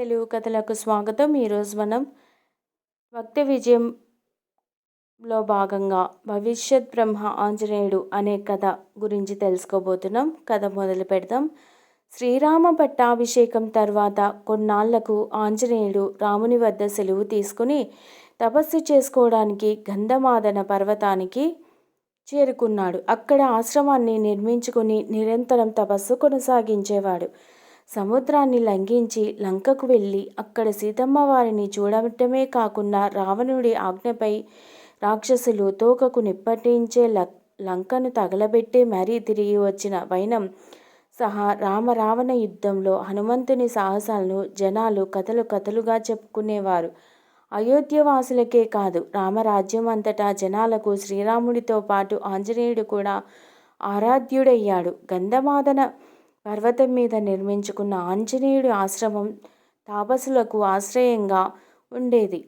తెలుగు కథలకు స్వాగతం. ఈరోజు మనం భక్తి విజయంలో భాగంగా భవిష్యత్ బ్రహ్మ ఆంజనేయుడు అనే కథ గురించి తెలుసుకోబోతున్నాం. కథ మొదలు పెడదాం. శ్రీరామ పట్టాభిషేకం తర్వాత కొన్నాళ్లకు ఆంజనేయుడు రాముని వద్ద సెలవు తీసుకుని తపస్సు చేసుకోవడానికి గంధమాదన పర్వతానికి చేరుకున్నాడు. అక్కడ ఆశ్రమాన్ని నిర్మించుకుని నిరంతరం తపస్సు కొనసాగించేవాడు. సముద్రాన్ని లంఘించి లంకకు వెళ్ళి అక్కడ సీతమ్మ వారిని చూడటమే కాకుండా రావణుడి ఆజ్ఞపై రాక్షసులు తోకకు నిప్పటించే లంకను తగలబెట్టి మరీ తిరిగి వచ్చిన వైనం సహా రామరావణ యుద్ధంలో హనుమంతుని సాహసాలను జనాలు కథలు కథలుగా చెప్పుకునేవారు. అయోధ్యవాసులకే కాదు, రామరాజ్యం అంతటా జనాలకు శ్రీరాముడితో పాటు ఆంజనేయుడు కూడా ఆరాధ్యుడయ్యాడు. గంధమాదన పర్వతం మీద నిర్మించుకున్న ఆంజనేయుడి ఆశ్రమం తాపసులకు ఆశ్రయంగా ఉండేది.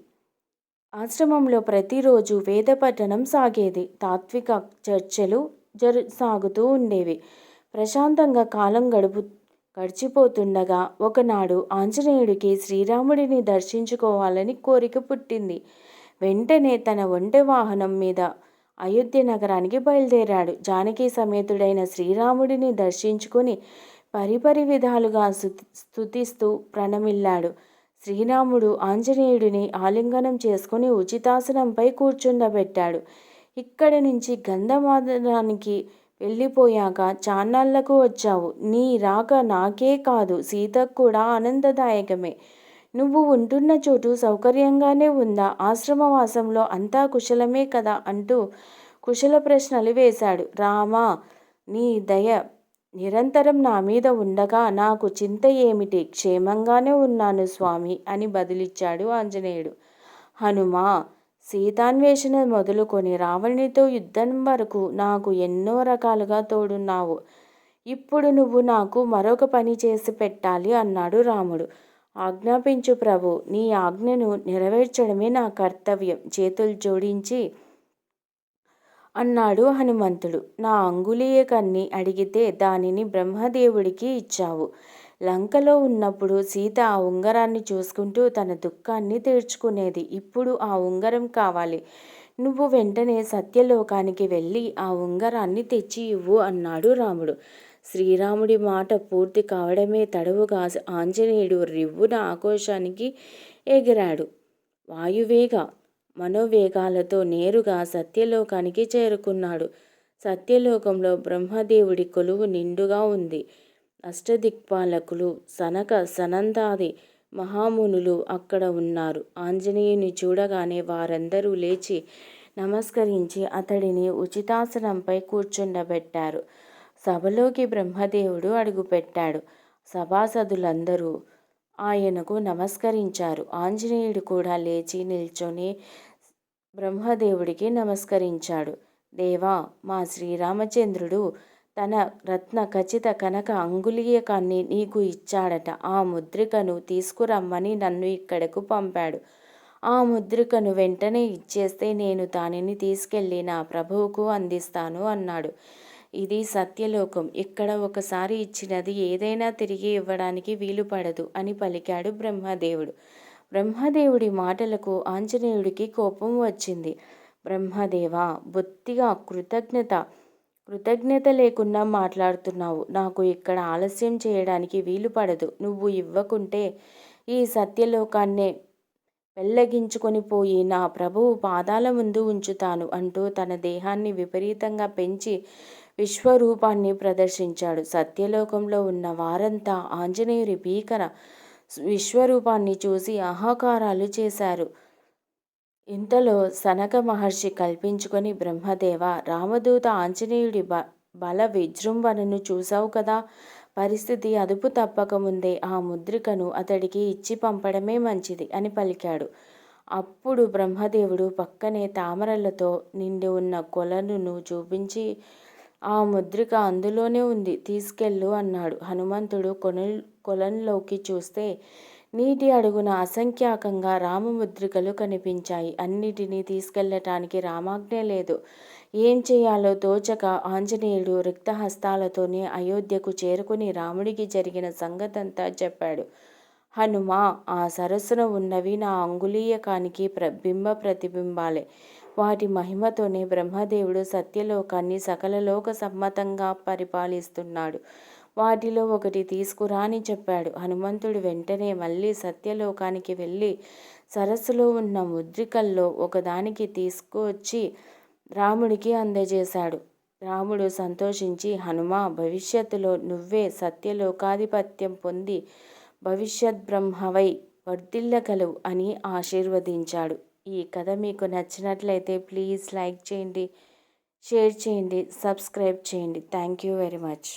ఆశ్రమంలో ప్రతిరోజు వేద పఠనం సాగేది. తాత్విక చర్చలు సాగుతూ ఉండేవి. ప్రశాంతంగా కాలం గడిచిపోతుండగా ఒకనాడు ఆంజనేయుడికి శ్రీరాముడిని దర్శించుకోవాలని కోరిక పుట్టింది. వెంటనే తన ఒంటె వాహనం మీద అయోధ్య నగరానికి బయలుదేరాడు. జానకి సమేతుడైన శ్రీరాముడిని దర్శించుకొని పరిపరి విధాలుగా స్తుతిస్తూ ప్రణమిల్లాడు. శ్రీరాముడు ఆంజనేయుడిని ఆలింగనం చేసుకుని ఉచితాసనంపై కూర్చుండబెట్టాడు. ఇక్కడి నుంచి గంధమాదనానికి వెళ్ళిపోయాక చాన్నాళ్లకు వచ్చావు. నీ రాక నాకే కాదు, సీతకు కూడా ఆనందదాయకమే. నువ్వు ఉంటున్న చోటు సౌకర్యంగానే ఉందా? ఆశ్రమవాసంలో అంతా కుశలమే కదా అంటూ కుశల ప్రశ్నలు వేశాడు. రామా, నీ దయ నిరంతరం నా మీద ఉండగా నాకు చింత ఏమిటి? క్షేమంగానే ఉన్నాను స్వామి అని బదులిచ్చాడు ఆంజనేయుడు. హనుమా, సీతాన్వేషణ మొదలుకొని రావణునితో యుద్ధం వరకు నాకు ఎన్నో రకాలుగా తోడున్నావు. ఇప్పుడు నువ్వు నాకు మరొక పని చేసి పెట్టాలి అన్నాడు రాముడు. ఆజ్ఞాపించు ప్రభు, నీ ఆజ్ఞను నెరవేర్చడమే నా కర్తవ్యం చేతులు జోడించి అన్నాడు హనుమంతుడు. నా అంగుళీయకాన్ని అడిగితే దానిని బ్రహ్మదేవుడికి ఇచ్చావు. లంకలో ఉన్నప్పుడు సీత ఆ ఉంగరాన్ని చూసుకుంటూ తన దుఃఖాన్ని తీర్చుకునేది. ఇప్పుడు ఆ ఉంగరం కావాలి. నువ్వు వెంటనే సత్యలోకానికి వెళ్ళి ఆ ఉంగరాన్ని తెచ్చి ఇవ్వు అన్నాడు రాముడు. శ్రీరాముడి మాట పూర్తి కావడమే తడవుగా ఆంజనేయుడు రివ్వున ఆకాశానికి ఎగిరాడు. వాయువేగ మనోవేగాలతో నేరుగా సత్యలోకానికి చేరుకున్నాడు. సత్యలోకంలో బ్రహ్మదేవుడి కొలువు నిండుగా ఉంది. అష్టదిక్పాలకులు సనక సనందాది మహామునులు అక్కడ ఉన్నారు. ఆంజనేయుని చూడగానే వారందరూ లేచి నమస్కరించి అతడిని ఉచితాసనంపై కూర్చుండబెట్టారు. సభలోకి బ్రహ్మదేవుడు అడుగుపెట్టాడు. సభాసదులందరూ ఆయనకు నమస్కరించారు. ఆంజనేయుడు కూడా లేచి నిల్చొని బ్రహ్మదేవుడికి నమస్కరించాడు. దేవా, మా శ్రీరామచంద్రుడు తన రత్న ఖచ్చిత కనక అంగుళీయకాన్ని నీకు ఇచ్చాడట. ఆ ముద్రికను తీసుకురమ్మని నన్ను ఇక్కడకు పంపాడు. ఆ ముద్రికను వెంటనే ఇచ్చేస్తే నేను దానిని తీసుకెళ్ళి నా ప్రభువుకు అందిస్తాను అన్నాడు. ఇది సత్యలోకం. ఇక్కడ ఒకసారి ఇచ్చినది ఏదైనా తిరిగి ఇవ్వడానికి వీలుపడదు అని పలికాడు బ్రహ్మదేవుడు. బ్రహ్మదేవుడి మాటలకు ఆంజనేయుడికి కోపం వచ్చింది. బ్రహ్మదేవా, బొత్తిగా కృతజ్ఞత లేకుండా మాట్లాడుతున్నావు. నాకు ఇక్కడ ఆలస్యం చేయడానికి వీలుపడదు. నువ్వు ఇవ్వకుంటే ఈ సత్యలోకాన్నే పెళ్లగించుకొని పోయి నా ప్రభువు పాదాల ముందు ఉంచుతాను అంటూ తన దేహాన్ని విపరీతంగా పెంచి విశ్వరూపాన్ని ప్రదర్శించాడు. సత్యలోకంలో ఉన్న వారంతా ఆంజనేయుడి భీకర విశ్వరూపాన్ని చూసి ఆహాకారాలు చేశారు. ఇంతలో సనక మహర్షి కల్పించుకొని, బ్రహ్మదేవ, రామదూత ఆంజనేయుడి బల విజృంభణను చూశావు కదా. పరిస్థితి అదుపు తప్పకముందే ఆ ముద్రికను అతడికి ఇచ్చి పంపడమే మంచిది అని పలికాడు. అప్పుడు బ్రహ్మదేవుడు పక్కనే తామరలతో నిండి ఉన్న కొలనును చూపించి, ఆ ముద్రిక అందులోనే ఉంది, తీసుకెళ్ళు అన్నాడు. హనుమంతుడు కొలనులోకి చూస్తే నీటి అడుగున అసంఖ్యాకంగా రామముద్రికలు కనిపించాయి. అన్నిటినీ తీసుకెళ్లటానికి రామాజ్ఞ లేదు. ఏం చేయాలో తోచక ఆంజనేయుడు రిక్తహస్తాలతోనే అయోధ్యకు చేరుకుని రాముడికి జరిగిన సంగతంతా చెప్పాడు. హనుమా, ఆ సరస్సున ఉన్నవి నా అంగుళీయకానికి బింబ ప్రతిబింబాలే. వాటి మహిమతోనే బ్రహ్మదేవుడు సత్యలోకాన్ని సకల లోక సమ్మతంగా పరిపాలిస్తున్నాడు. వాటిలో ఒకటి తీసుకురా అని చెప్పాడు. హనుమంతుడు వెంటనే మళ్ళీ సత్యలోకానికి వెళ్ళి సరస్సులో ఉన్న ముద్రికల్లో ఒకదానికి తీసుకువచ్చి రాముడికి అందజేశాడు. రాముడు సంతోషించి, హనుమా, భవిష్యత్తులో నువ్వే సత్యలోకాధిపత్యం పొంది భవిష్యద్బ్రహ్మవై వర్ధిల్లగలవు అని ఆశీర్వదించాడు. ఈ కథ మీకు నచ్చినట్లయితే ప్లీజ్ లైక్ చేయండి, షేర్ చేయండి, సబ్స్క్రైబ్ చేయండి. Thank you very much.